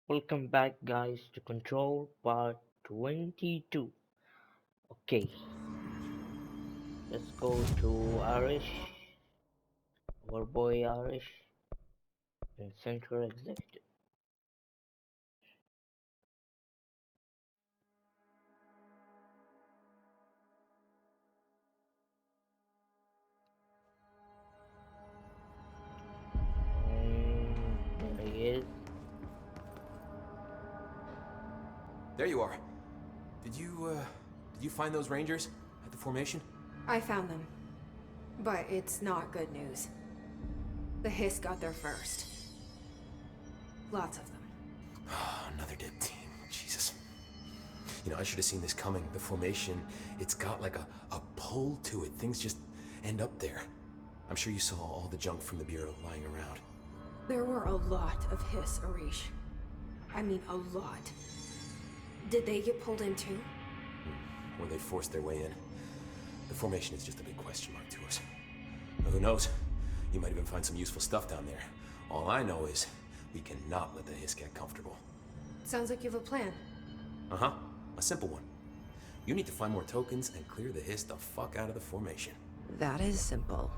Welcome back, guys, to Control Part 22. Okay, let's go to Irish, our boy Irish, and Central Executive. There he is. There you are. Did you find those rangers at the formation? I found them. But it's not good news. The Hiss got there first. Lots of them. Another dead team. Jesus. I should have seen this coming. The formation, it's got like a pull to it. Things just end up there. I'm sure you saw all the junk from the Bureau lying around. There were a lot of Hiss, Arish. I mean, a lot. Did they get pulled in too? Or they forced their way in. The formation is just a big question mark to us. But who knows? You might even find some useful stuff down there. All I know is we cannot let the Hiss get comfortable. Sounds like you have a plan. Uh-huh. A simple one. You need to find more tokens and clear the Hiss the fuck out of the formation. That is simple.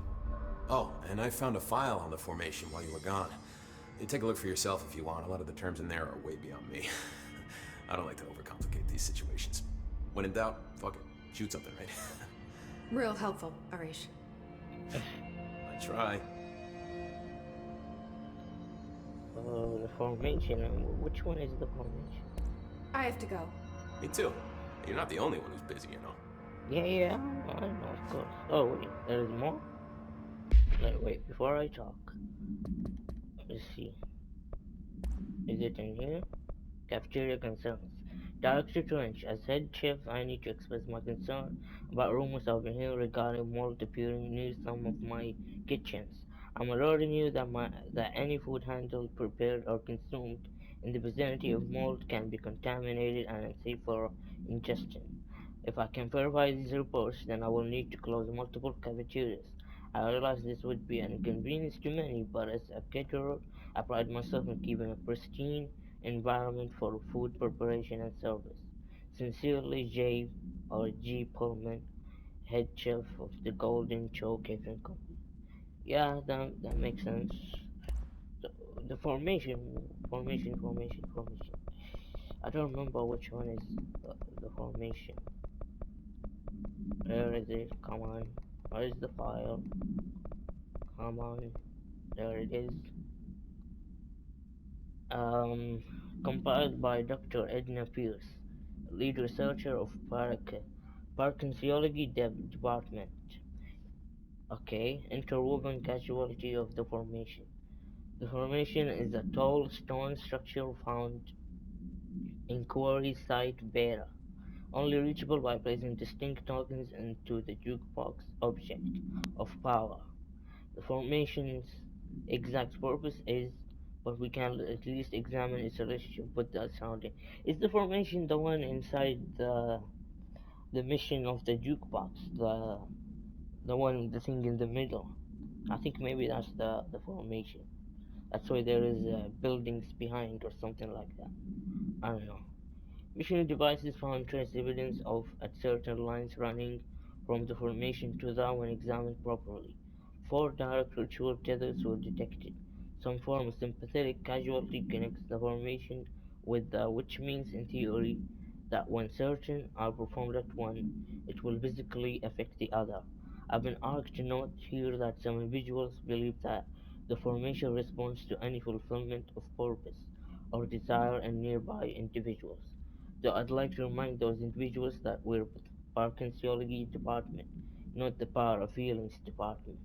Oh, and I found a file on the formation while you were gone. You take a look for yourself if you want. A lot of the terms in there are way beyond me. I don't like to overcomplicate these situations. When in doubt, fuck it. Shoot something, right? Real helpful, Arish. I try. The formation. Which one is the formation? I have to go. Me too. You're not the only one who's busy, you know. Yeah, I know, of course. Oh, wait, there is more? Wait, before I talk, let's see. Is it in here? Cafeteria concerns. Director Trench, as head chef, I need to express my concern about rumors I've been hearing regarding mold appearing near some of my kitchens. I'm alerting you that any food handled, prepared, or consumed in the vicinity of mold can be contaminated and unsafe for ingestion. If I can verify these reports, then I will need to close multiple cafeterias. I realize this would be an inconvenience to many, but as a caterer, I pride myself in keeping a pristine environment for food preparation and service. Sincerely, J. or G. Pullman, head chef of the Golden Chow Cafe Company. Yeah, that makes sense. So, the formation. I don't remember which one is the formation. Where is it? Come on. Where is the file? Come on. There it is. Um, Compiled by Dr. Edna Pierce, lead researcher of Parkinsiology Department. Okay, interwoven casualty of the formation. The formation is a tall stone structure found in quarry site Beira, only reachable by placing distinct tokens into the jukebox object of power. The formation's exact purpose is, but we can at least examine its relationship with the surrounding. Is the formation the one inside the mission of the jukebox? The thing in the middle? I think maybe that's the formation. That's why there is buildings behind or something like that. I don't know. Mission devices found trace evidence of at certain lines running from the formation to the when examined properly. Four direct ritual tethers were detected. Some form of sympathetic casualty connects the formation with the which means in theory that when certain are performed at one, it will physically affect the other. I've been asked to note here that some individuals believe that the formation responds to any fulfillment of purpose or desire in nearby individuals. So I'd like to remind those individuals that we're the Parkinsiology department, not the power of feelings department.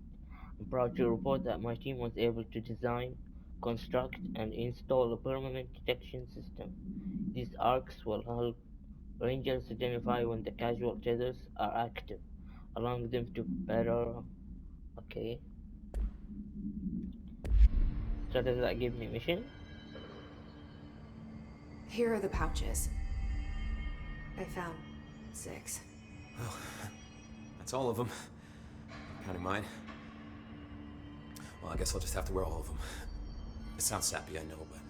I'm proud to report that my team was able to design, construct, and install a permanent detection system. These arcs will help rangers identify when the casual tethers are active, allowing them to better. Okay, so does that give me mission? Here are the pouches. I found 6. Well, that's all of them. Counting mine. Well, I guess I'll just have to wear all of them. It sounds sappy, I know, but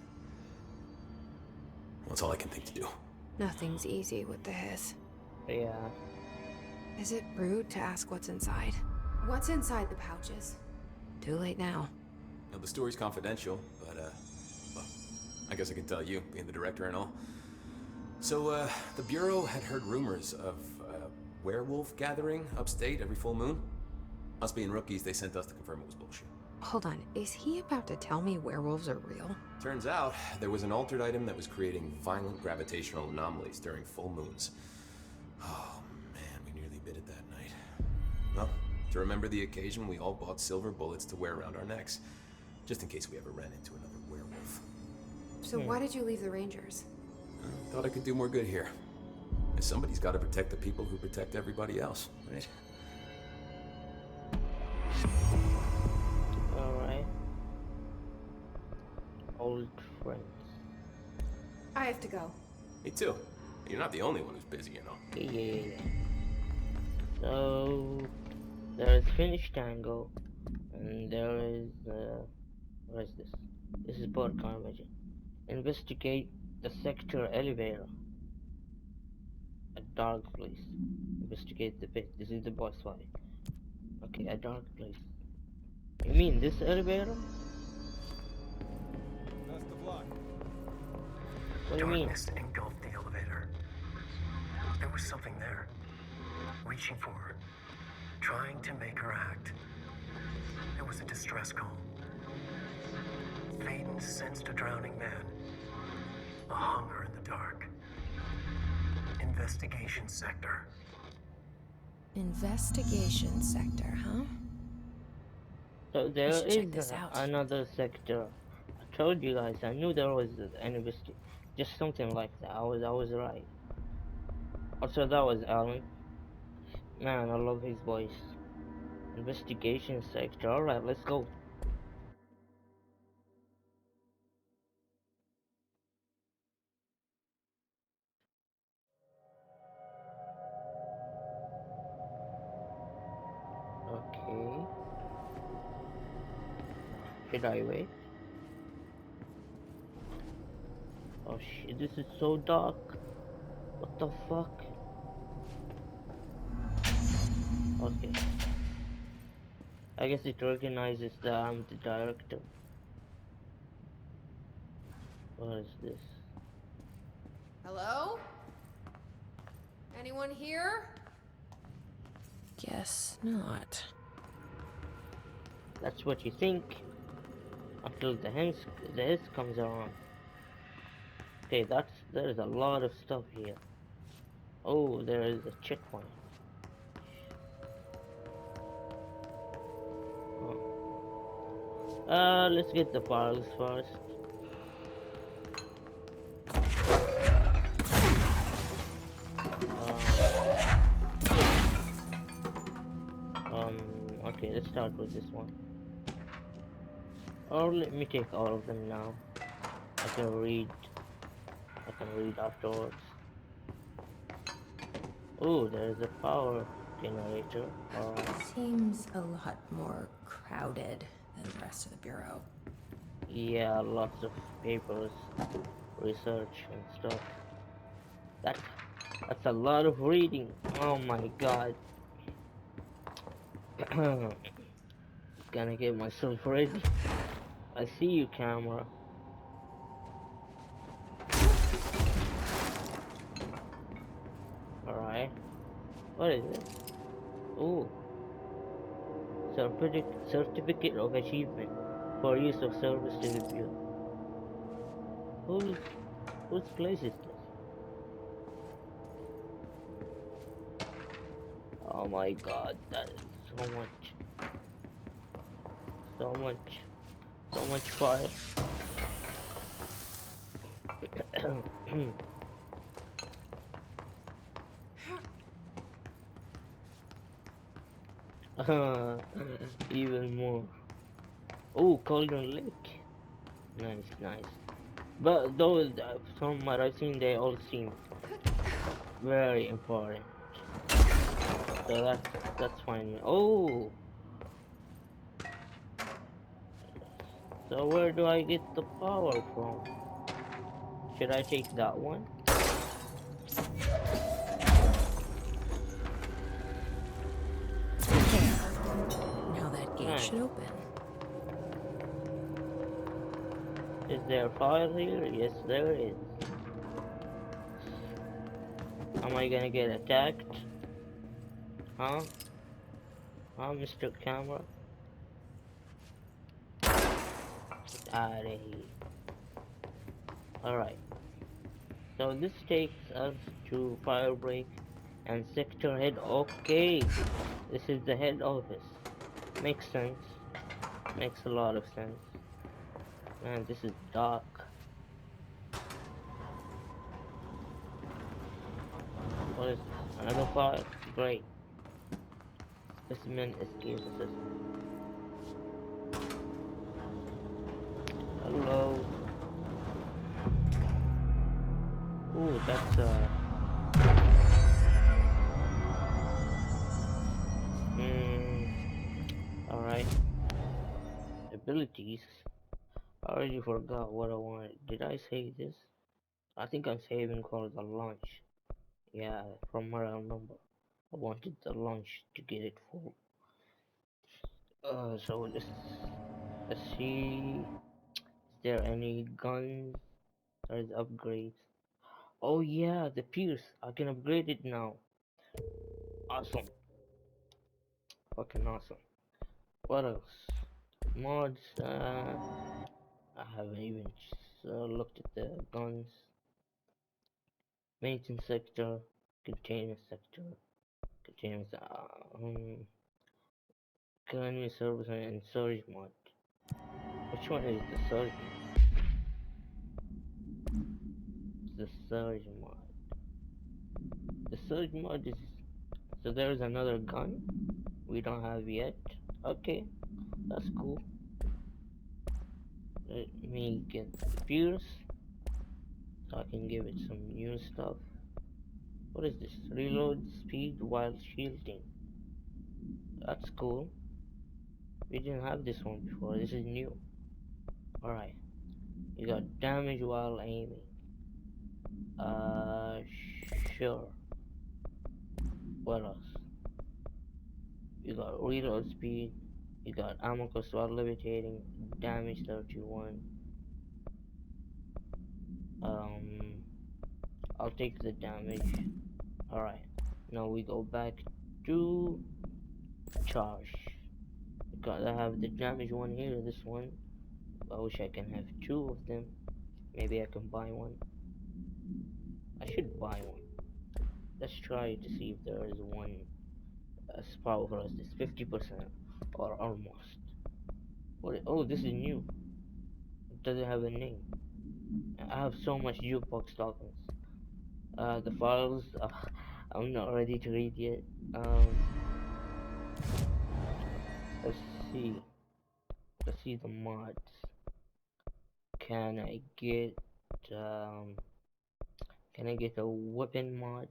That's all I can think to do. Nothing's easy with the hiss. Yeah. Is it rude to ask what's inside? What's inside the pouches? Too late now. Now, the story's confidential, but, well, I guess I can tell you, being the director and all. So, the Bureau had heard rumors of a werewolf gathering upstate every full moon. Us being rookies, they sent us to confirm it was bullshit. Hold on, is he about to tell me werewolves are real? Turns out, there was an altered item that was creating violent gravitational anomalies during full moons. Oh, man, we nearly bit it that night. Well, to remember the occasion, we all bought silver bullets to wear around our necks, just in case we ever ran into another werewolf. So why did you leave the Rangers? Thought I could do more good here. Somebody's got to protect the people who protect everybody else, right? Alright. Old friends. I have to go. Me too. You're not the only one who's busy, you know. Yeah. So there is Finnish Tango, and there is what is this? This is Port Carmagin. Investigate the sector elevator. A dark place. Investigate the pit. This is the boss fight. Okay, a dark place. You mean this elevator? Best of luck. What do you mean? Darkness engulfed the elevator. There was something there, reaching for her, trying to make her act. It was a distress call. Faden sensed a drowning man, a hunger in the dark. Investigation sector. Investigation sector, huh? So there should check is this out. another sector. I told you guys. I knew there was an just something like that. I was right. Also, that was Alan. Man, I love his voice. Investigation sector. All right, let's go. Okay. Should I wait? Oh shit, this is so dark. What the fuck? Okay. I guess it recognizes that I'm the director. What is this? Hello? Anyone here? Guess not. That's what you think. Until the hiss comes around. Okay, there's a lot of stuff here. Oh, there is a checkpoint. Let's get the files first. Okay, let's start with this one. Or let me take all of them now. I can read afterwards. Oh, there's a power generator. Seems a lot more crowded than the rest of the Bureau. Yeah, lots of papers, research and stuff. That's a lot of reading. Oh my god. Gonna get myself ready. I see you, camera. Alright. What is it? Oh. Certificate of achievement for use of service to the Bureau. Whose place is this? Oh my god, that is so much fire. Even more. Oh, Cauldron Lake. Nice. But those, from what I've seen, they all seem very important. So that's fine. Oh. So where do I get the power from? Should I take that one? There. Now that gate Right. should open. Is there a fire here? Yes, there is. Am I gonna get attacked? Huh? Huh, Mr. Camera? Get out of here. Alright. So this takes us to Firebreak and Sector Head. Okay. This is the head office. Makes sense. Makes a lot of sense. Man, this is dark. What is this? Another file? Great. Specimen escape assessment. Hello. Ooh, that's alright. Abilities. I already forgot what I wanted. Did I save this? I think I'm saving for the launch. Yeah, from what I remember. I wanted the launch to get it full. So let's see. Is there any guns? There's upgrades. Oh yeah, the Pierce. I can upgrade it now. Awesome. Fucking awesome. What else? Mods. I haven't even looked at the guns. Maintenance sector. Containment sector. Containment. Colony service and surge mod. Which one is the surge mod? The surge mod. The surge mod is. So there's another gun we don't have yet. Okay, that's cool. Let me get the Pierce so I can give it some new stuff. What is this? Reload speed while shielding. That's cool. We didn't have this one before. This is new. Alright. You got damage while aiming. Uh, sure. What else? You got reload speed. You got ammo cost while levitating. Damage 31. I'll take the damage. Alright. Now we go back to charge. Because I have the damage one here, this one. I wish I can have two of them. Maybe I can buy one. I should buy one. Let's try to see if there is one as powerful as this. 50% or almost. What? Oh, this is new. It doesn't have a name. I have so much jukebox tokens. The files. I'm not ready to read yet. Let's see. Let's see the mods. Can I get um? Can I get a weapon mod?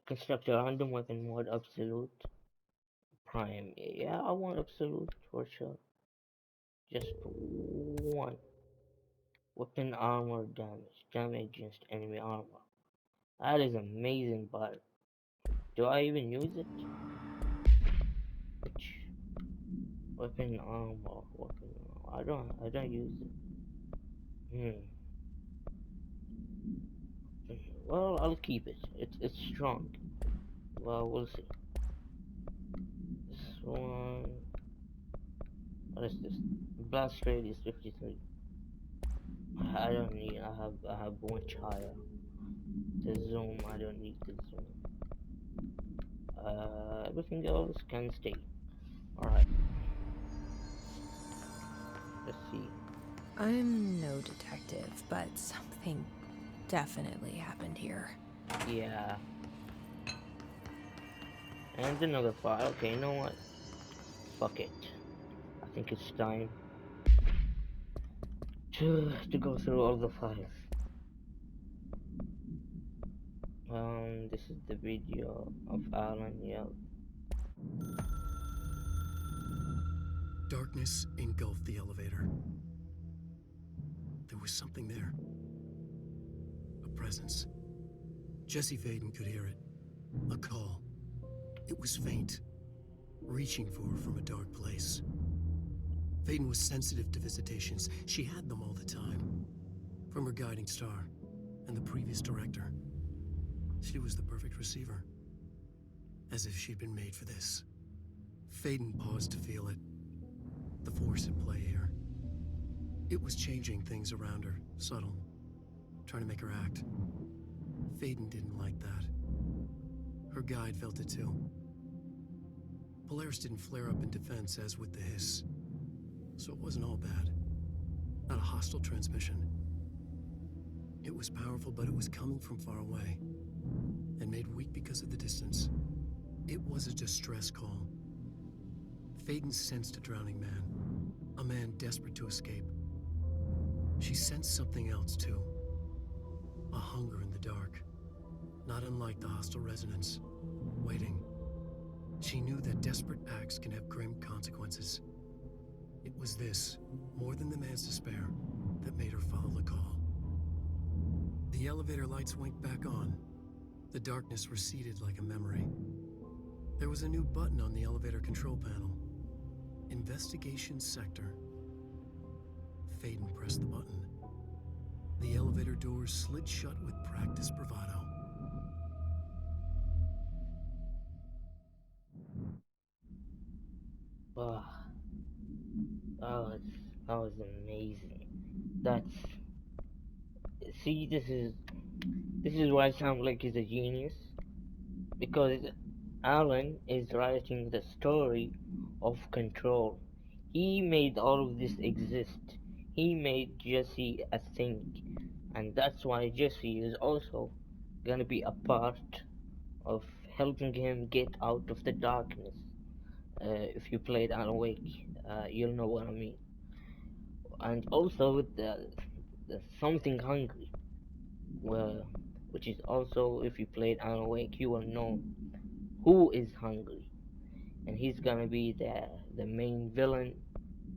Construct a random weapon mod. Absolute. Prime. Yeah, I want absolute for sure. Just one. Weapon armor damage. Damage against enemy armor. That is amazing, but do I even use it? Which weapon armor? Weapon armor. I don't use it. Well, I'll keep it. It's strong. Well, we'll see. This one. What is this? Blast radius 53. I don't need. I have much higher. The zoom. I don't need the zoom. Everything else can stay. Alright. Let's see. I'm no detective, but something definitely happened here. Yeah. And another file. Okay, you know what? Fuck it. I think it's time to go through all the files. This is the video of Alan. Yeah. Darkness engulfed the elevator. There was something there. A presence. Jesse Faden could hear it. A call. It was faint, reaching for her from a dark place. Faden was sensitive to visitations. She had them all the time. From her guiding star and the previous director. She was the perfect receiver. As if she'd been made for this. Faden paused to feel it. The force at play here. It was changing things around her, subtle. Trying to make her act. Faden didn't like that. Her guide felt it too. Polaris didn't flare up in defense as with the hiss. So it wasn't all bad. Not a hostile transmission. It was powerful, but it was coming from far away. And made weak because of the distance. It was a distress call. Faden sensed a drowning man. A man desperate to escape. She sensed something else too. A hunger in the dark. Not unlike the hostile resonance. Waiting. She knew that desperate acts can have grim consequences. It was this, more than the man's despair, that made her follow the call. The elevator lights winked back on. The darkness receded like a memory. There was a new button on the elevator control panel. Investigation Sector. Faden pressed the button. The elevator doors slid shut with practiced bravado. Wow, that was amazing. That's see, this is why Sam Lake is a genius, because Alan is writing the story of Control. He made all of this exist. He made Jesse a thing, and that's why Jesse is also gonna be a part of helping him get out of the darkness. If you played Alan Wake, you'll know what I mean. And also with the something hungry, well, which is also, if you played Alan Wake, you will know who is hungry, and he's gonna be the main villain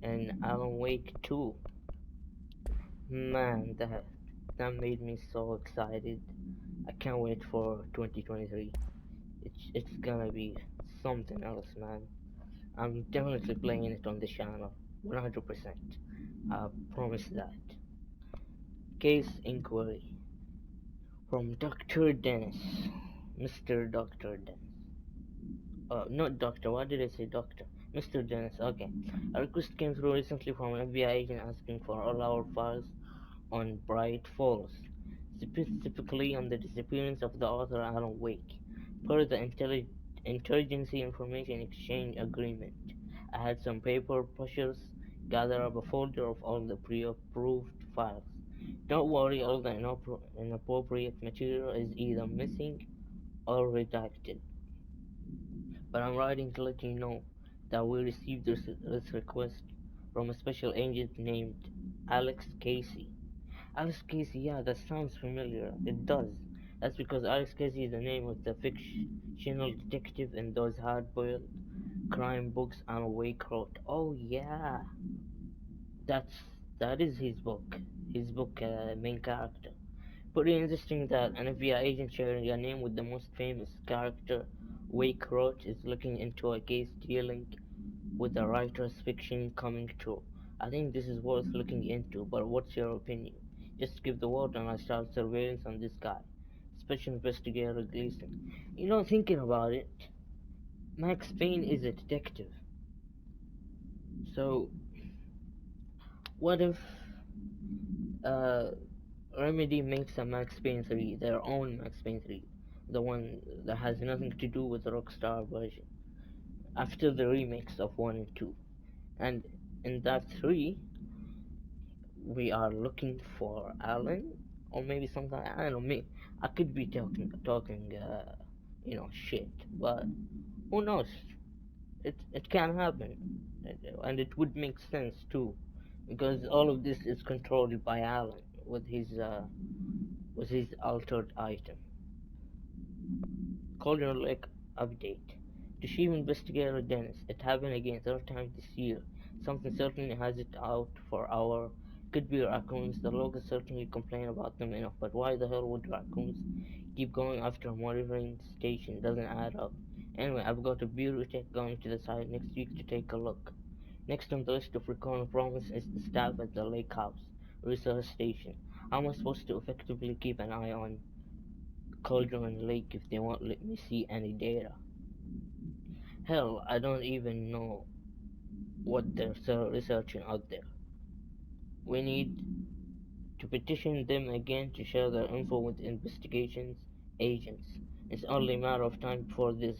in Alan Wake 2. Man, that made me so excited. I can't wait for 2023. It's gonna be something else, man. I'm definitely playing it on the channel, 100%. I promise that. Case inquiry from Dr. Dennis, Mr. Dr. Dennis. Not doctor. Why did I say doctor? Mr. Dennis. Okay. A request came through recently from an FBI agent asking for all our files on Bright Falls, specifically on the disappearance of the author Alan Wake, per the Intelligence Information Exchange Agreement. I had some paper pushers gather up a folder of all the pre-approved files. Don't worry, all the inappropriate material is either missing or redacted. But I'm writing to let you know that we received this request from a special agent named Alex Casey. Alex Casey, yeah, that sounds familiar. It does. That's because Alex Casey is the name of the fictional detective in those hard-boiled crime books Alan Wake wrote. Oh yeah, that's that is his book. His book main character. Pretty interesting that an FBI agent sharing a name with the most famous character Wake wrote is looking into a case dealing with a writer's fiction coming true. I think this is worth looking into, but what's your opinion? Just give the word and I start surveillance on this guy. Special Investigator Gleason. You know, thinking about it, Max Payne is a detective. So, what if uh, Remedy makes a Max Payne 3, their own Max Payne 3, the one that has nothing to do with the Rockstar version, after the remakes of 1 and 2. And in that 3, we are looking for Alan, or maybe something, I don't know, me. I could be talking, shit, but who knows? It can happen, and it would make sense too, because all of this is controlled by Alan with his altered item. Colonel Lake update. To Chief Investigator Dennis, it happened again, third time this year. Something certainly has it out for our Could be raccoons. The locals certainly complain about them enough, but why the hell would raccoons keep going after a monitoring station? Doesn't add up. Anyway, I've got a bureau tech going to the site next week to take a look. Next on the list of recurring problems is the staff at the lake house research station. How am I supposed to effectively keep an eye on Cauldron Lake if they won't let me see any data? Hell, I don't even know what they're researching out there. We need to petition them again to share their info with investigations agents. It's only a matter of time before this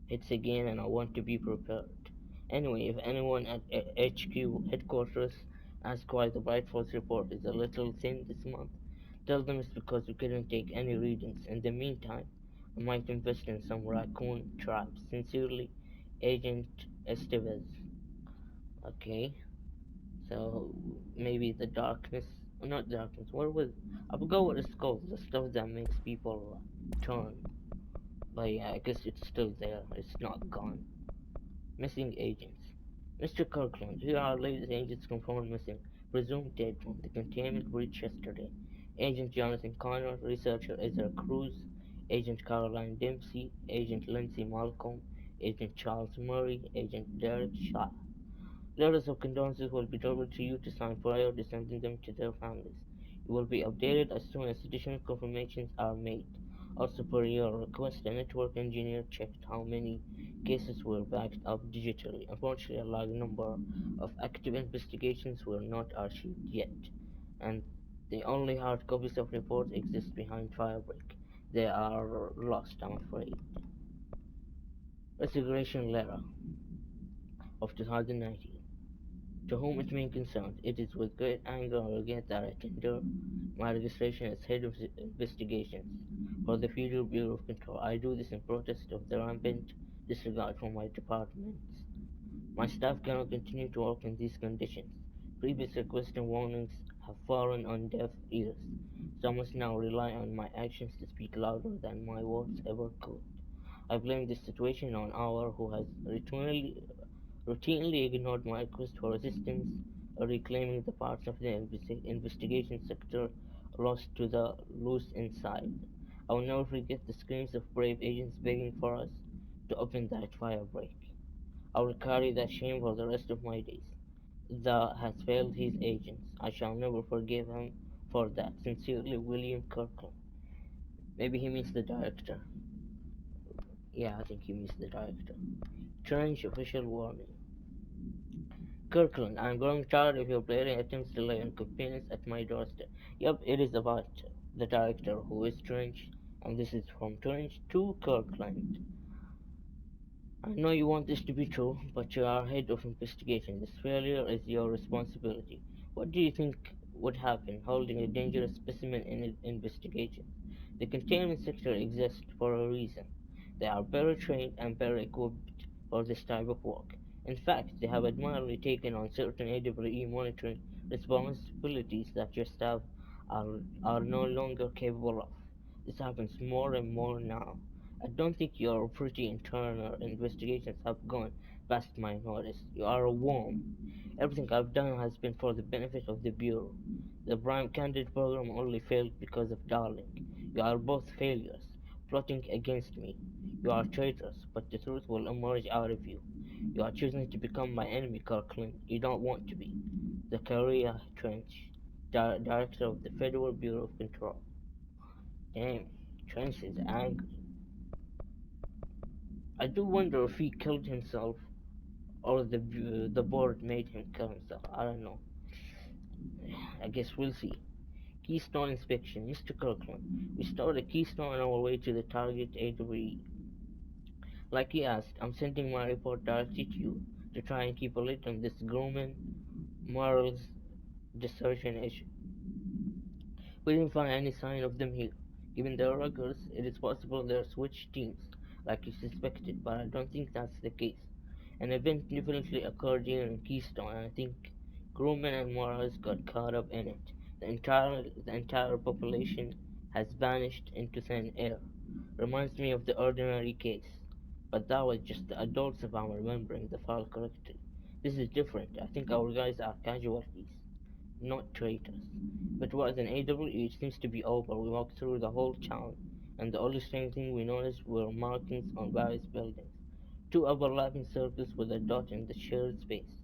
hits again, and I want to be prepared. Anyway, if anyone at HQ headquarters asks why the Bright Falls report is a little thin this month, tell them it's because we couldn't take any readings. In the meantime, I might invest in some raccoon traps. Sincerely, Agent Estevez. Okay. So maybe the darkness, not darkness. What was? I forgot what it's called. The stuff that makes people turn. But yeah, I guess it's still there. It's not gone. Missing agents. Mr. Kirkland, here are latest agents confirmed missing, presumed dead from the containment breach yesterday. Agent Jonathan Connor, researcher Ezra Cruz, Agent Caroline Dempsey, Agent Lindsay Malcolm, Agent Charles Murray, Agent Derek Shaw. Letters of condolences will be delivered to you to sign prior to sending them to their families. You will be updated as soon as additional confirmations are made. Also, per your request, a network engineer checked how many cases were backed up digitally. Unfortunately, a large number of active investigations were not archived yet, and the only hard copies of reports exist behind Firebreak. They are lost, I'm afraid. Resignation letter of 2019. To whom it may concern, it is with great anger and regret that I tender my registration as head of investigations for the Federal Bureau of Control. I do this in protest of the rampant disregard for my departments. My staff cannot continue to work in these conditions. Previous requests and warnings have fallen on deaf ears, so I must now rely on my actions to speak louder than my words ever could. I blame this situation on our who has routinely ignored my request for assistance, reclaiming the parts of the investigation sector lost to the loose inside. I will never forget the screams of brave agents begging for us to open that fire break. I will carry that shame for the rest of my days. The has failed his agents. I shall never forgive him for that. Sincerely, William Kirkland. Maybe he means the director. Yeah, I think he means the director. Strange official warning. Kirkland, I'm growing tired of your blaring attempts to lay inconvenience at my doorstep. Yep, it is about the director who is Trench, and this is from Trench to Kirkland. I know you want this to be true, but you are head of investigation. This failure is your responsibility. What do you think would happen holding a dangerous specimen in an investigation? The containment sector exists for a reason. They are better trained and better equipped for this type of work. In fact, they have admirably taken on certain AWE monitoring responsibilities that your staff are no longer capable of. This happens more and more now. I don't think your pretty internal investigations have gone past my notice. You are a worm. Everything I've done has been for the benefit of the Bureau. The Prime Candidate program only failed because of Darling. You are both failures, plotting against me. You are traitors, but the truth will emerge out of you. You are choosing to become my enemy, Kirkland. You don't want to be. The Korea Trench, Director of the Federal Bureau of Control. Damn, Trench is angry. I do wonder if he killed himself or the board made him kill himself. I don't know. I guess we'll see. Keystone inspection, Mr. Kirkland. We started a keystone on our way to the target AWE. Like he asked, I'm sending my report directly to you to try and keep a lid on this Grumman morals desertion issue. We didn't find any sign of them here. Given their records, it is possible they switched teams, like you suspected, but I don't think that's the case. An event definitely occurred here in Keystone, and I think Grumman and Morales got caught up in it. The entire population has vanished into thin air. Reminds me of the ordinary case. But that was just the adults if I'm remembering the file correctly. This is different. I think our guys are casualties. not traitors. If it was an AWE, it seems to be over. We walked through the whole town, and the only strange thing we noticed were markings on various buildings. Two overlapping circles with a dot in the shared space.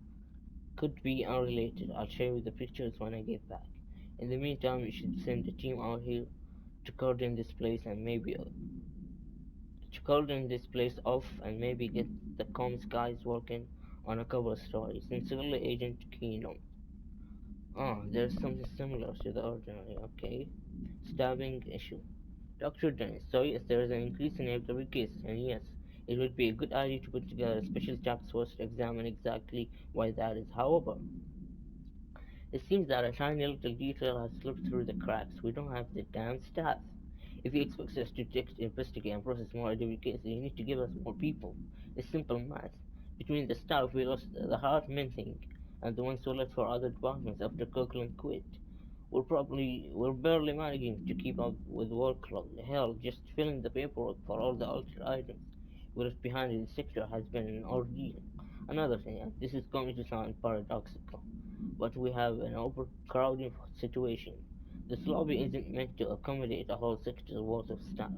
Could be unrelated. I'll show you the pictures when I get back. In the meantime, we should send a team out here to cordon this place and maybe to cordon this place off and maybe get the comms guys working on a cover story. Sincerely, Agent Keenum. Ah, there's something similar to the ordinary. Okay, stabbing issue. Dr. Dennis, so yes, there is an increase in every case, and yes, it would be a good idea to put together a special task force to examine exactly why that is. However, it seems that a tiny little detail has slipped through the cracks. We don't have the damn staff. If he expects us to detect, investigate, and process more IW cases, you need to give us more people. It's simple math. Between the staff we lost, the hard men thing, and the ones who left for other departments after Kirkland quit, we're barely managing to keep up with workload. Hell, just filling the paperwork for all the altered items we left behind in the sector has been an ordeal. Another thing, and this is going to sound paradoxical, but we have an overcrowding situation. This lobby isn't meant to accommodate a whole sector's worth of staff.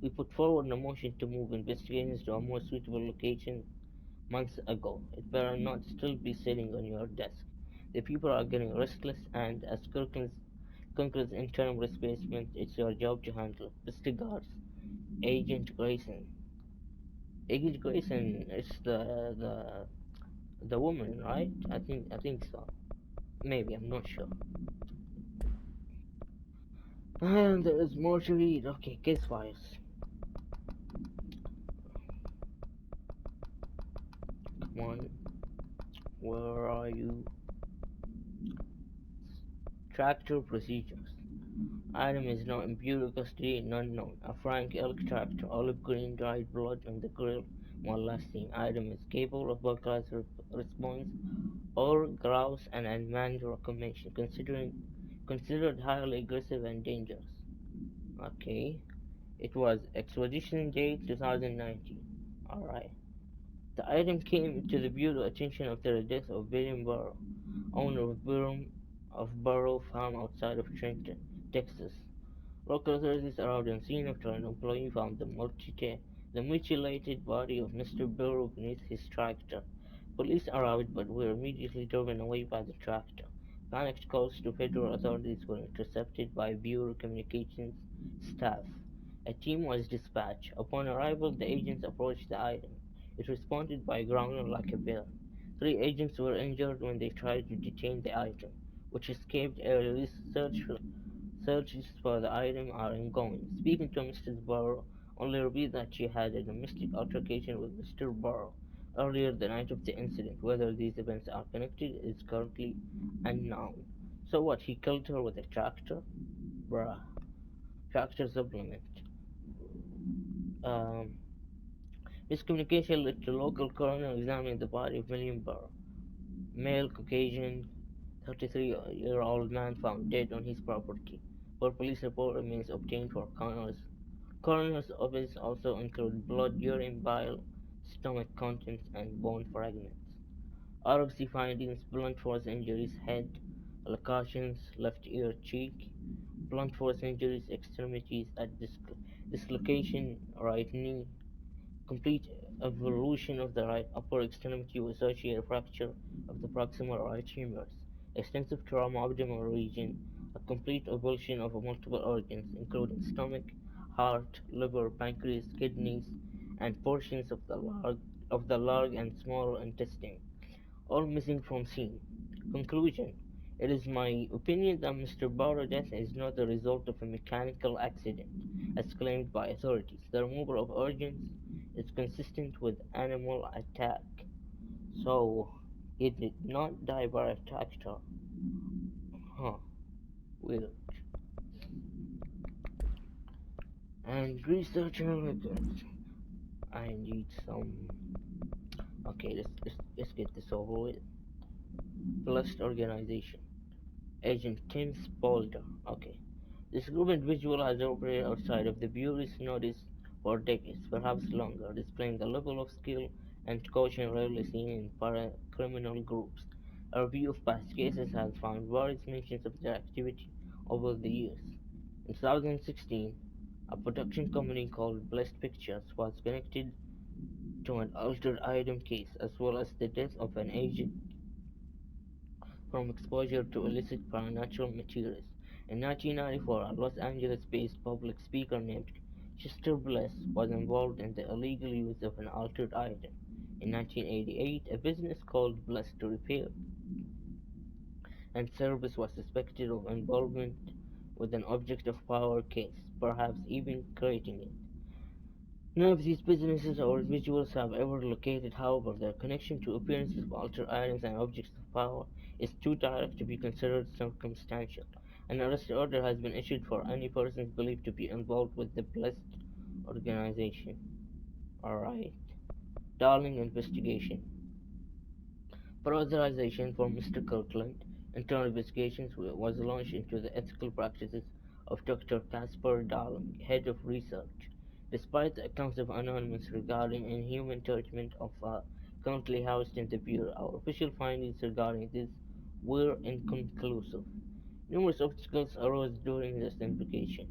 We put forward a motion to move investigations to a more suitable location months ago. It better not still be sitting on your desk. The people are getting restless, and as Kirkland's interim replacement, it's your job to handle. Mr. Guards, Agent Grayson. Agent Grayson is the woman, right? I think so. Maybe I'm not sure. And there is more to read. Okay, case files. Come on, where are you? Tractor procedures. Item is now in Bureau custody and unknown. A Frank elk tractor, olive green, dried blood on the grill. One last thing. Item is capable of vocalized response or grouse and unmanned recognition, considered highly aggressive and dangerous. Okay. It was expedition date 2019. Alright. The item came to the Bureau attention after the death of William Burrow, owner of Burrow Farm outside of Trenton, Texas. Local authorities arrived on scene after an employee found the mutilated body of Mr. Burrow beneath his tractor. Police arrived but were immediately driven away by the tractor. Panicked calls to federal authorities were intercepted by Bureau communications staff. A team was dispatched. Upon arrival, the agents approached the item. It responded by growling like a bear. Three agents were injured when they tried to detain the item, which escaped a release. Searches for the item are ongoing. Speaking to Mrs. Burrow only revealed that she had a domestic altercation with Mr. Burrow earlier the night of the incident. Whether these events are connected is currently unknown. So what? He killed her with a tractor? Bruh. Tractor supplement. Um, Miscommunication led to local coroner examining the body of William Burrow. Male Caucasian 33-year-old man found dead on his property. But police report remains obtained for coroner's office also include blood, urine, bile, stomach contents, and bone fragments. Autopsy findings: blunt force injuries, head, lacerations, left ear, cheek, blunt force injuries, extremities at dislocation, right knee, complete avulsion of the right upper extremity with associated fracture of the proximal right femurs, extensive trauma abdominal region, a complete avulsion of multiple organs, including stomach, heart, liver, pancreas, kidneys, and portions of the large and small intestine, all missing from scene. Conclusion: it is my opinion that Mr. Barrow's death is not the result of a mechanical accident, as claimed by authorities. The removal of organs is consistent with animal attack. So, he did not die by a tractor. Huh, weird. And researcher records. I need some. Okay, let's get this over with. Plus organization. Agent Tim Spaulding. Okay. This group individual has operated outside of the Bureau's notice for decades, perhaps longer, displaying a level of skill and caution rarely seen in para-criminal groups. A review of past cases has found various mentions of their activity over the years. In 2016, a production company called Blessed Pictures was connected to an altered item case as well as the death of an agent from exposure to illicit supernatural materials. In 1994, a Los Angeles-based public speaker named Chester Bliss was involved in the illegal use of an altered item. In 1988, a business called Bliss to Repair and Service was suspected of involvement with an object of power case, perhaps even creating it. None of these businesses or individuals have ever located, however, their connection to appearances of altered items and objects of power is too direct to be considered circumstantial. An arrest order has been issued for any persons believed to be involved with the Blessed organization. Alright. Darling investigation. Per authorization for Mr. Kirkland, internal investigations was launched into the ethical practices of Dr. Caspar Darling, head of research. Despite the accounts of anonymous regarding inhuman treatment of currently housed in the Bureau, our official findings regarding this were inconclusive. Numerous obstacles arose during this investigation.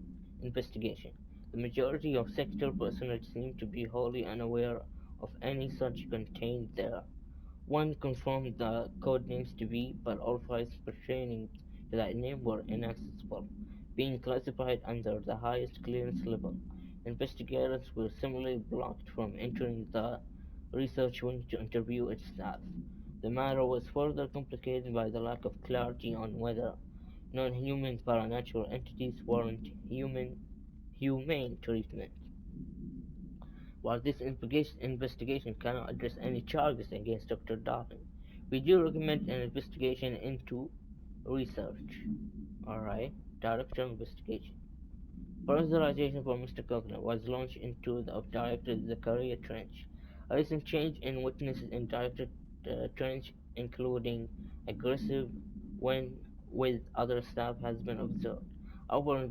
The majority of sector personnel seemed to be wholly unaware of any such contained there. One confirmed the code names to be, but all files pertaining to that name were inaccessible, being classified under the highest clearance level. Investigators were similarly blocked from entering the research wing to interview its staff. The matter was further complicated by the lack of clarity on whether non-human paranatural entities warrant humane treatment. While this investigation cannot address any charges against Dr. Darling, we do recommend an investigation into research. Alright, Director Investigation. Authorization for Mr. Cochran was launched into the of Director Zachariah Trench. A recent change in witnesses in Director Trench, including aggressive when with other staff, has been observed. However,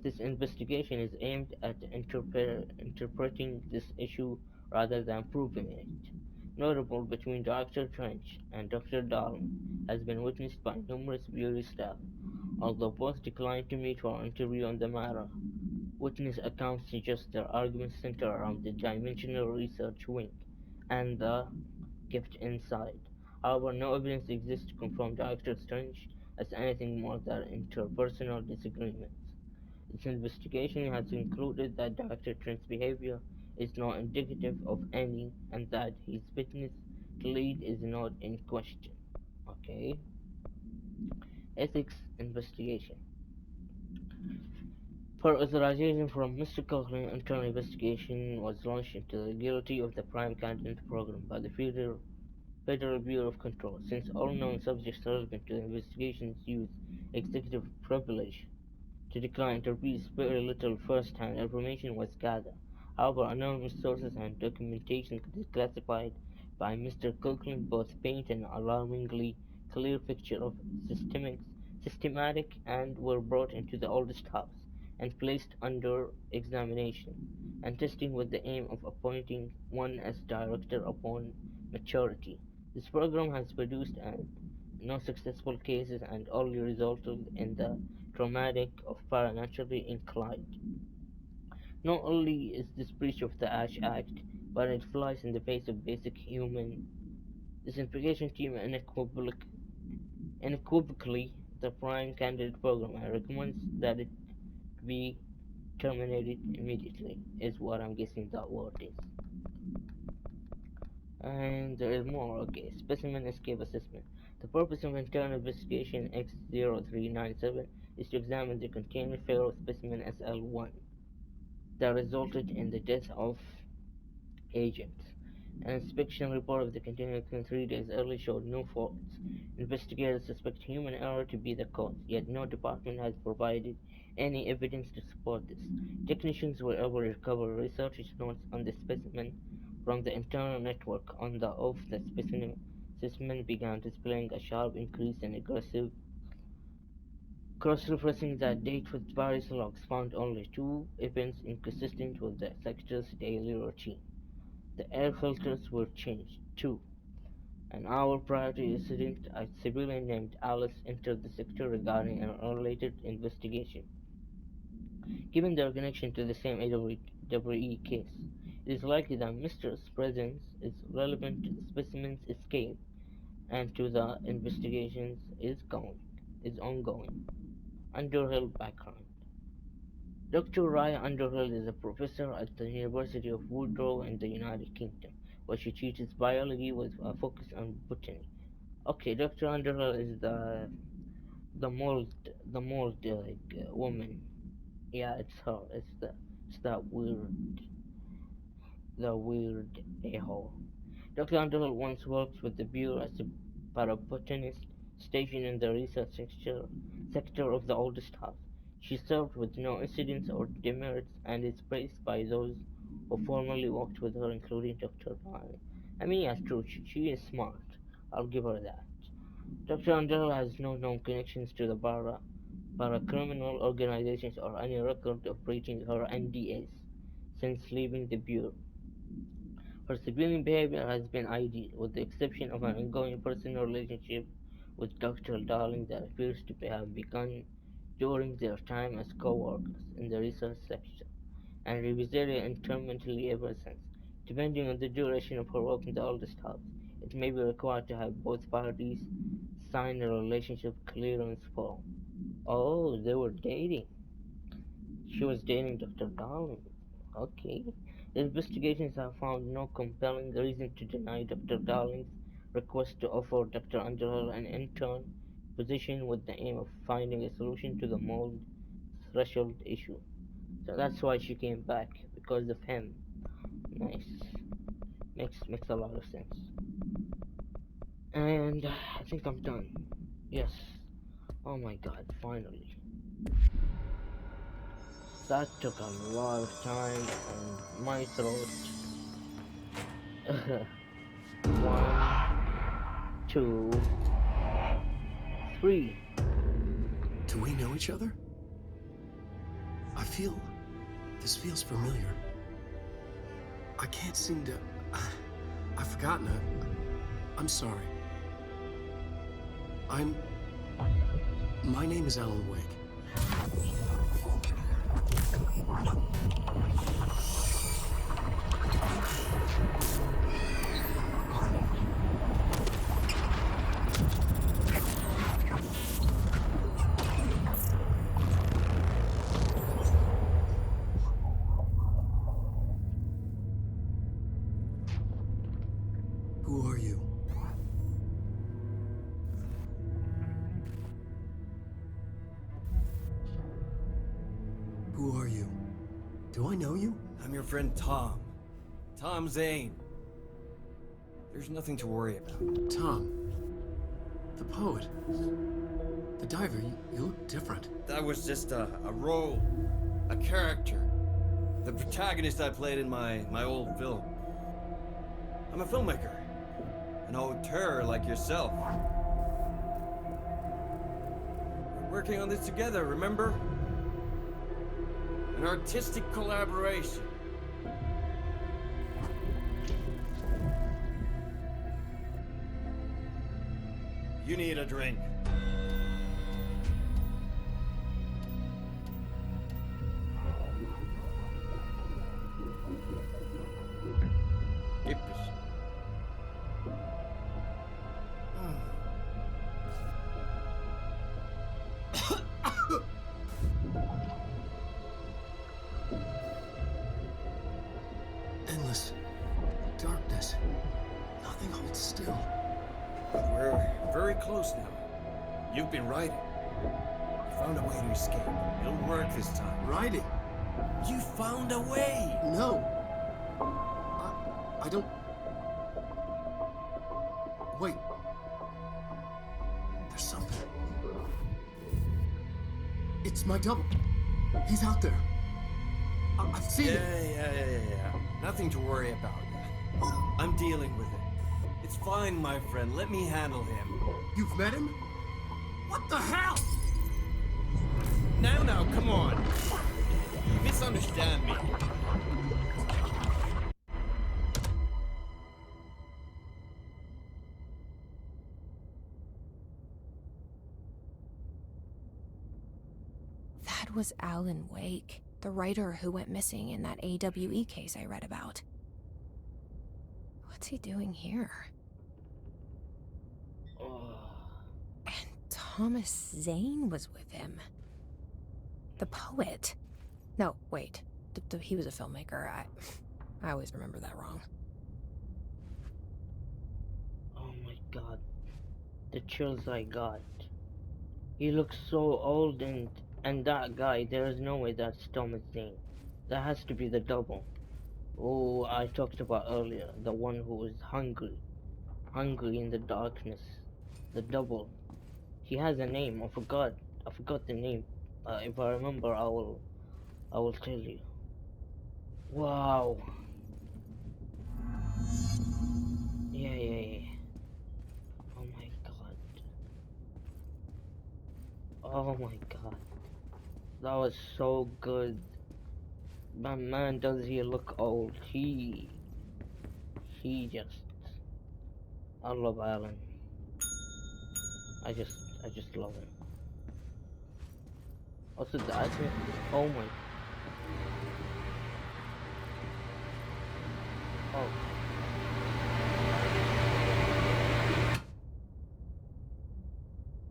this investigation is aimed at interpreting this issue rather than proving it. Notable between Dr. Trench and Dr. Darling has been witnessed by numerous Bureau staff, although both declined to meet for interview on the matter. Witness accounts suggest their arguments center around the dimensional research wing and the gift inside. However, no evidence exists to confirm Dr. Trench as anything more than interpersonal disagreements. Its investigation has concluded that Dr. Trent's behavior is not indicative of any and that his fitness to lead is not in question. Okay. Ethics investigation. Per authorization from Mr. Cochrane, internal investigation was launched into the legality of the Prime Candidate Program by the Federal Bureau of Control, since all known subjects relevant to the investigations use executive privilege to decline interviews. Very little first-hand information was gathered. However, anonymous sources and documentation declassified by Mr. Kirkland both paint an alarmingly clear picture of systematic and were brought into the oldest house and placed under examination and testing with the aim of appointing one as director upon maturity. This program has produced no successful cases and only resulted in the traumatic of paranaturally inclined. Not only is this breach of the Ash Act, but it flies in the face of basic human disintegration team unequivocally the prime candidate program and recommends that it be terminated immediately is what I'm guessing that word is. And there is more. Okay, specimen escape assessment. The purpose of internal investigation X0397 is to examine the container failure of specimen SL1 that resulted in the death of agents. An inspection report of the container within 3 days early showed no faults. Investigators suspect human error to be the cause, yet no department has provided any evidence to support this. Technicians were able to recover research notes on the specimen from the internal network. On the off, the specimen began displaying a sharp increase in aggressive. Cross-referencing that date with various logs found only two events inconsistent with the sector's daily routine. The air filters were changed, too, An hour prior to the incident, a civilian named Alice entered the sector regarding an unrelated investigation. Given their connection to the same AWE case, it is likely that Mr.'s presence is relevant to the specimen's escape and to the investigations is ongoing. Underhill background. Dr. Raya Underhill is a professor at the University of Woodrow in the United Kingdom, where she teaches biology with a focus on botany. Okay, Dr. Underhill is the mold woman. Yeah, it's her. It's the weird a-hole. Dr. Underhill once worked with the Bureau as a parabotanist stationed in the research sector of the oldest house. She served with no incidents or demerits and is praised by those who formerly worked with her, including Dr. Riley. I mean, yes, true, she is smart. I'll give her that. Dr. Underhill has no known connections to the paracriminal organizations or any record of breaching her NDAs since leaving the Bureau. Her civilian behavior has been ideal, with the exception of an ongoing personal relationship with Dr. Darling that appears to have begun during their time as co-workers in the research section, and revisited intermittently ever since. Depending on the duration of her work in the oldest house, it may be required to have both parties sign a relationship clearance form. Oh, they were dating. She was dating Dr. Darling. Okay. The investigations have found no compelling reason to deny Dr. Darling's request to offer Dr. Underhill an intern position with the aim of finding a solution to the mold threshold issue. So that's why she came back, because of him. Nice. Makes a lot of sense. And I think I'm done. Yes. Oh my god, finally. That took a lot of time and my throat. One, two, three. Do we know each other? This feels familiar. I can't seem to... I've forgotten it. I'm sorry. My name is Alan Wake. Who are you? Who are you? Do I know you? I'm your friend Tom. Tom Zane. There's nothing to worry about. Tom. The poet. The diver. You look different. That was just a role. A character. The protagonist I played in my old film. I'm a filmmaker. An auteur like yourself. We're working on this together, remember? An artistic collaboration. You need a drink. Yippies. Endless darkness. Nothing holds still. But we're very close now. You've been writing. You found a way to escape. It'll work this time. Riding. You found a way! No. I don't... Wait. There's something. It's my double. He's out there. I've seen it. Yeah. Nothing to worry about. I'm dealing with it. It's fine, my friend. Let me handle him. You've met him? What the hell? Now, come on. You misunderstand me. That was Alan Wake, the writer who went missing in that AWE case I read about. What's he doing here? Oh, And Thomas Zane was with him. The poet. No, wait. He was a filmmaker. I always remember that wrong. oh my god. The chills I got. He looks so old, and that guy, there is no way that's Thomas Zane. That has to be the double. Oh, I talked about earlier, the one who was hungry. Hungry in the darkness. The double. He has a name, I forgot. I forgot the name. If I remember, I will tell you. Wow. Yeah. Oh my god. Oh my god. That was so good. But man, does he look old. He just, I love Alan. I just love him. Also the atmosphere, oh my, oh.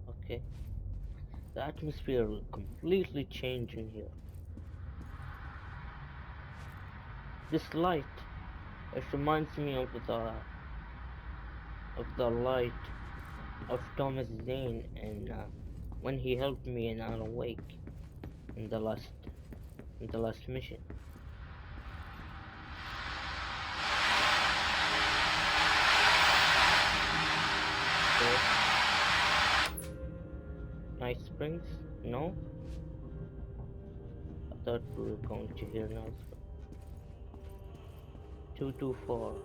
Okay. The atmosphere will completely change in here. This light, it reminds me of the light of Thomas Zane and when he helped me in Alan Wake in the last mission. Okay. Night Springs? No? I thought we were going to hear Night Springs. 224.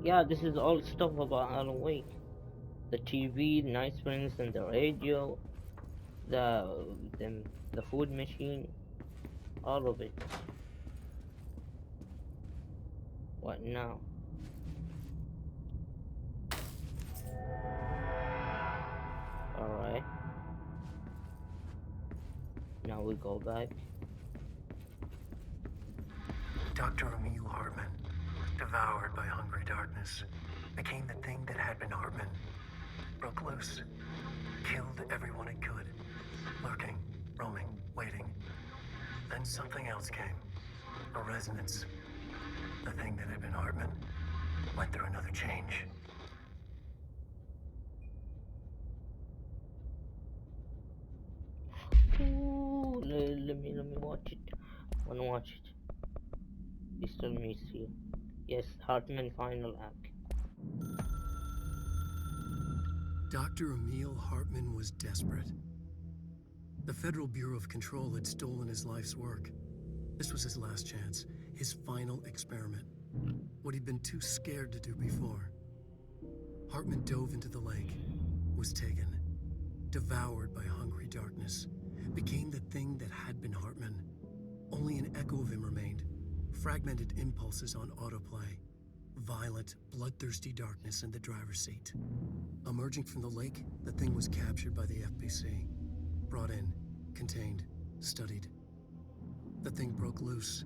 Yeah, this is all stuff about Alan Wake. The TV, Night Springs, and the radio, the food machine, all of it. What now? Alright. Now we go back. Dr. Emil Hartman, devoured by hungry darkness, became the thing that had been Hartman. Broke loose, killed everyone it could, lurking, roaming, waiting. Then something else came. A resonance. The thing that had been Hartman went through another change. Ooh, let me watch it. Wanna watch it? You still miss you. Yes, Hartman final act. Dr. Emil Hartman was desperate. The Federal Bureau of Control had stolen his life's work. This was his last chance, his final experiment. What he'd been too scared to do before. Hartman dove into the lake, was taken, devoured by hungry darkness, became the thing that had been Hartman. Only an echo of him remained, fragmented impulses on autoplay, violent, bloodthirsty darkness in the driver's seat. Emerging from the lake, the thing was captured by the FBC, brought in, contained, studied. The thing broke loose,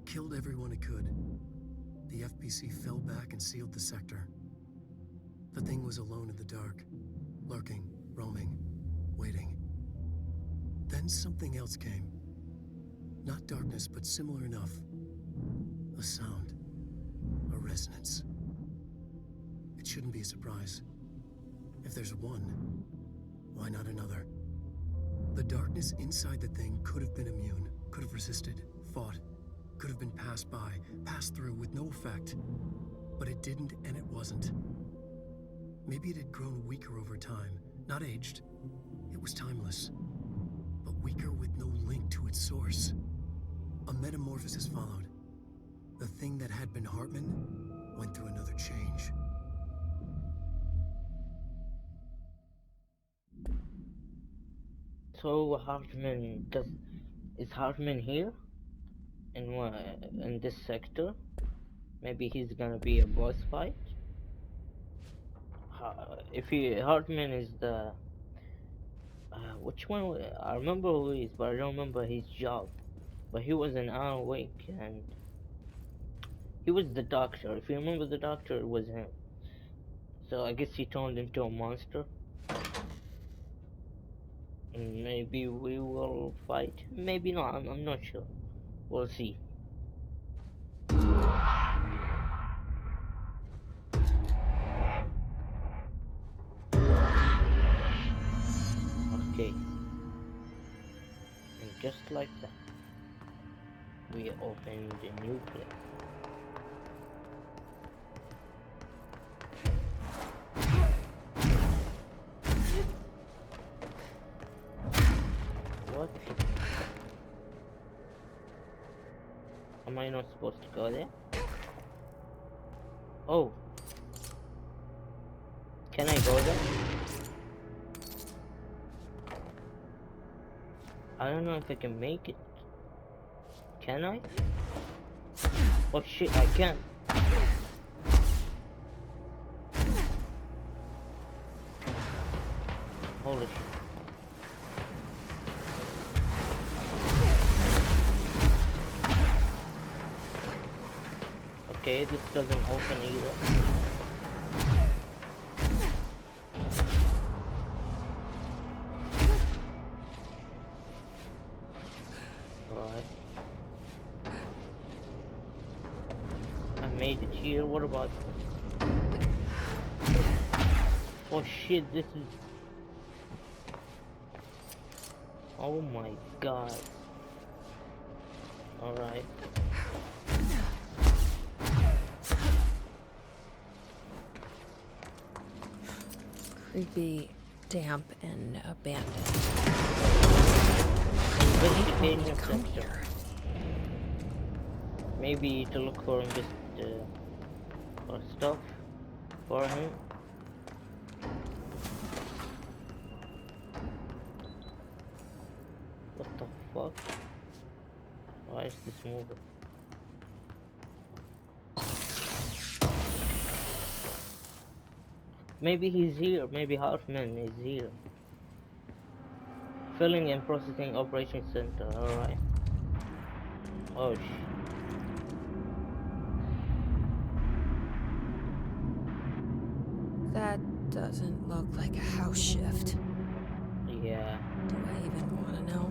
killed everyone it could. The FBC fell back and sealed the sector. The thing was alone in the dark, lurking, roaming, waiting. Then something else came. Not darkness, but similar enough. A sound. A resonance. It shouldn't be a surprise. If there's one, why not another? The darkness inside the thing could have been immune, could have resisted, fought, could have been passed by, passed through with no effect. But it didn't, and it wasn't. Maybe it had grown weaker over time, not aged. It was timeless, but weaker with no link to its source. A metamorphosis followed. The thing that had been Hartman went through another change. So is Hartman here in this sector? Maybe he's gonna be a boss fight. if he Hartman is the which one? I remember who he is, but I don't remember his job. But he was an Alan Wake, and he was the doctor. If you remember the doctor, it was him. So I guess he turned into a monster. And maybe we will fight. Maybe not. I'm not sure. We'll see. Okay. And just like that, we opened a new place. What? Am I not supposed to go there? Oh. Can I go there? I don't know if I can make it. Can I? Oh shit, I can. Holy shit. Okay, this doesn't open either. Alright. I made it here, what about this? Oh shit, this is... Oh my god. Alright. Creepy, damp, and abandoned. Investigating Why come sector. here? Maybe to look for for stuff for him. What the fuck? Why is this moving? Maybe he's here. Maybe Hoffman is here. Filling and processing operation center. Alright. Oh shit. That doesn't look like a house shift. Yeah. Do I even want to know?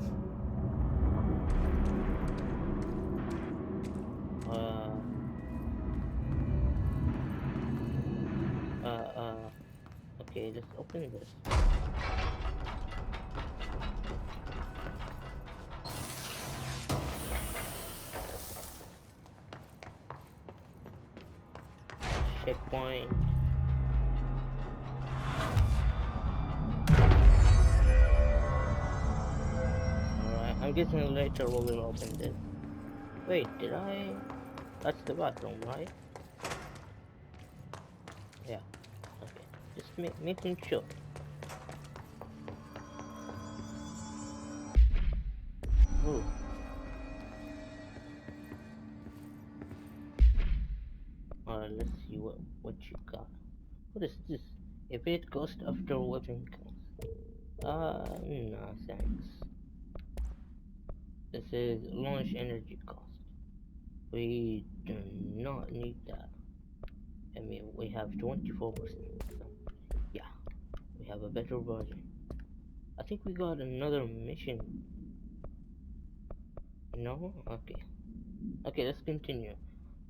Okay, let's open this. Checkpoint. Alright, I'm guessing later we will open this. Wait, did I? That's the bathroom, right? Yeah. Okay. Just making sure. Ooh. Alright, let's see what you got. What is this? Evade cost after weapon cost. No thanks. This is launch energy cost. We do not need that. I mean, we have 24%. So, yeah, we have a better version. I think we got another mission. No? Okay. Okay, let's continue.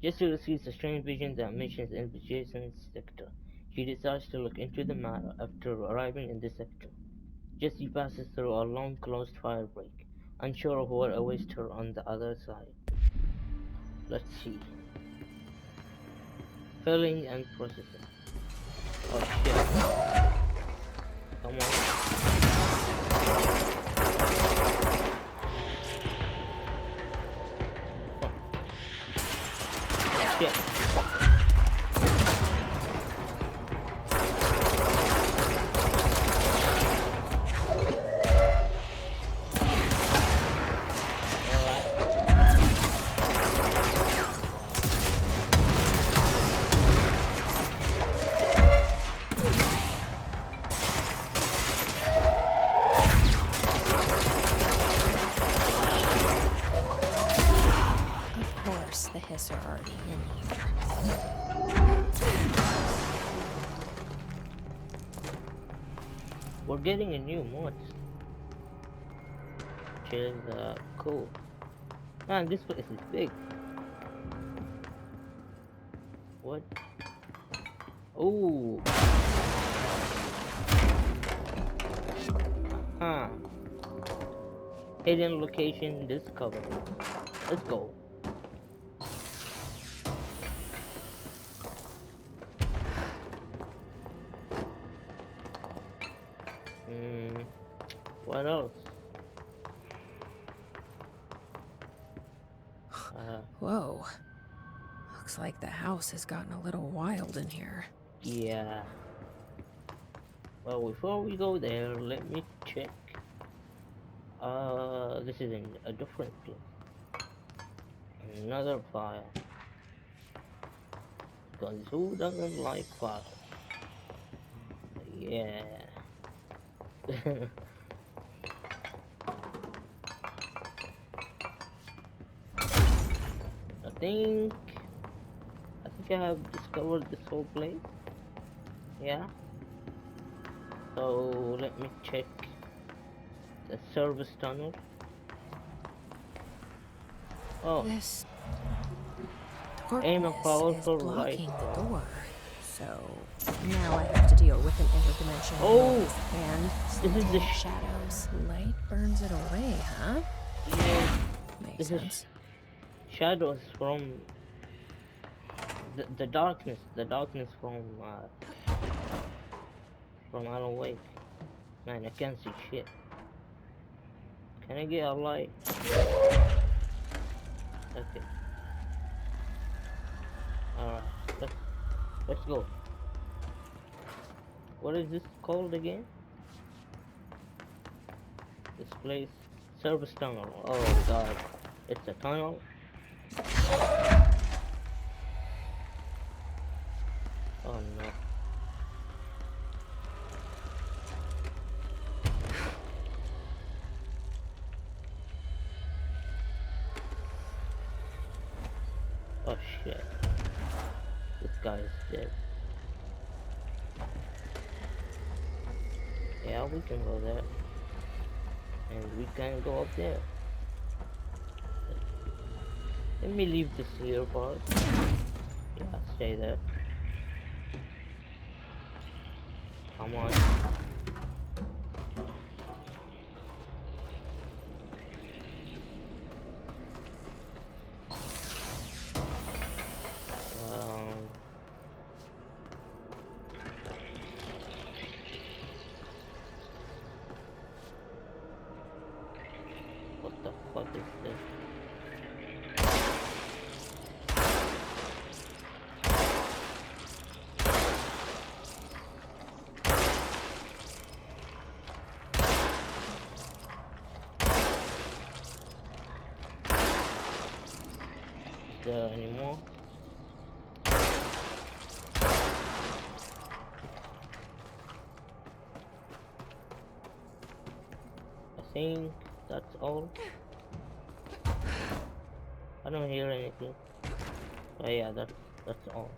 Jessie receives a strange vision that mentions in Jason's sector. She decides to look into the matter after arriving in the sector. Jessie passes through a long closed fire break, unsure of what awaits her on the other side. Let's see. Filling and processing. Oh shit. Come on. Shit. we're getting a new mod, which is cool. Man, this place is big. What? Oh. Huh. Hidden location discovered. Let's go. What else? Whoa. Looks like the house has gotten a little wild in here. Yeah. Well, before we go there, let me check. This is in a different place. Another fire. Because who doesn't like fire? Yeah. I think I have discovered this whole place. Yeah. So let me check the service tunnel. Oh, This aim a darkness is powerful right. blocking the door. So now I have to deal with an interdimensional Oh, noise and this is the sentient shadows. Light burns it away, huh? Yeah, Makes this sense. is shadows from the darkness from Alan Wake. Man, I can't see shit. Can I get a light? Okay. Alright, let's go. What is this called again? This place? Service tunnel. Oh god. It's a tunnel? Oh no. Oh shit. This guy is dead. Yeah, we can go there. And we can go up there. Let me leave this here part. Yeah, stay there. Come on. Um, what the fuck is this? Is there any more? I think that's all. I don't hear anything. Oh yeah, that's all.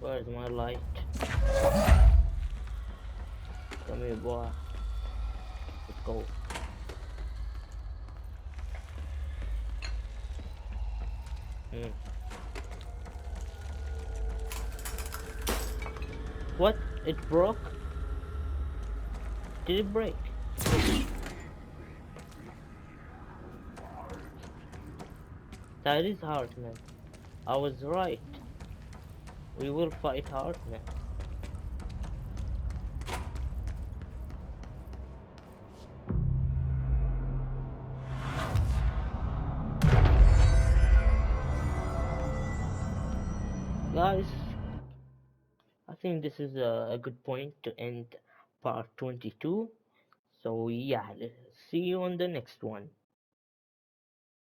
Where's my light? Come here, boy. Let's go. What? It broke? Did it break? That is hard, man. I was right. We will fight hard, man. Guys, I think this is a good point to end part 22. So yeah, see you on the next one.